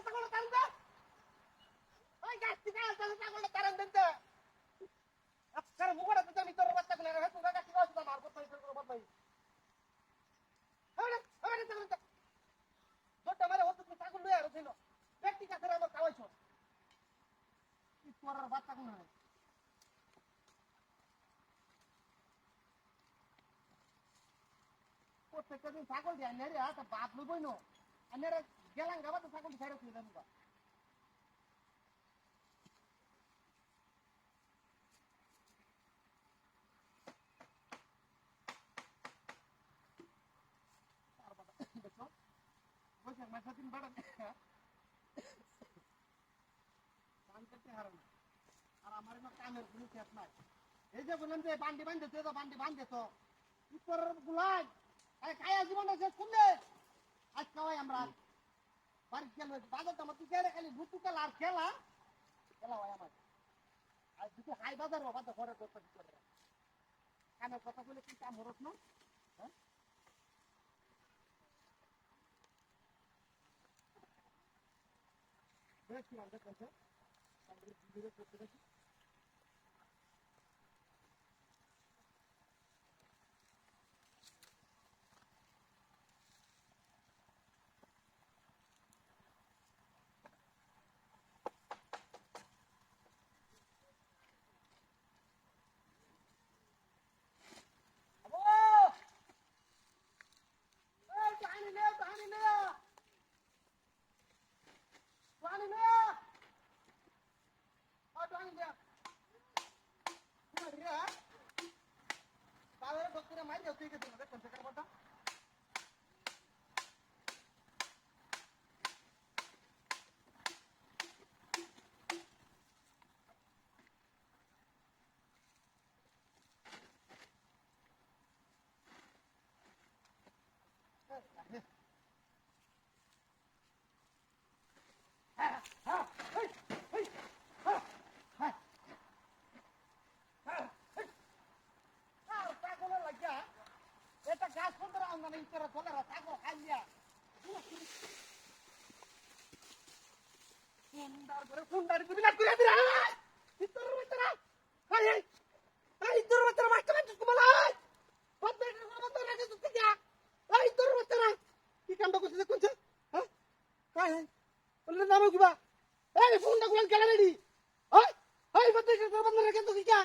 ছাগলটা তাড়ান দে। ওই গাছ থেকে আসছে ছাগলটা তাড়ান দেন দে। আজকের মুখটা তো আমি তোর বাচ্চা গুলো রে তুই গাছ থেকে আসছে মার করতে ইচ্ছে করে বদলাই। আরে আরে ছাগলটা দোটা মারে হতো তুই ছাগল লয়ে আর ছিল। ব্যক্তি কাছে আমার খাওয়াইছো। কি তোর বাচ্চা গুলো রে। প্রত্যেকটা দিন ছাগল দিয়ে আনে রে তা বাপ লইবই না। আনে রে গেলাম গাবা তো ছাগল ছেড়ে তুই জানি বা। দেখো বসে মাথা দিন বড় কাম করতে হারো না আর আমার না কামের কোনো শেষ নাই এই যে বললাম যে বান্ডি বান্ধে তো বান্ডি বান্ধে তো উপর গুলাই আরে খায়া জীবনটা শেষ করলে আজ খাওয়াই আমরা বাড়ি গেল বাজারটা আমার তুই খালি ভুতুকাল আর খেলা খেলা হয় আমার আর যদি হাই বাজার বাজার ঘরে করতে কি করে কামের কথা বলে কি কাম হরত না হ্যাঁ দেখছি আমাদের কাছে আমাদের ভিডিও করতে দেখি এটা গাছ সুন্দর আমরা ইতরা চলে রা থাকো খাইয়া সুন্দর করে না করে দিরা ইতর ইতরা হাই হাই হাই ইতর ইতরা মাস্টার মাস্টার কুমালা বন্ধ বন্ধ রাখে তুই যা হাই ইতর ইতরা কি কামটা করছিস কোন হ্যাঁ হাই হাই বললে নাম কিবা এই ফোনটা গুলো গেলা রেডি হাই হাই বন্ধ রাখে তুই যা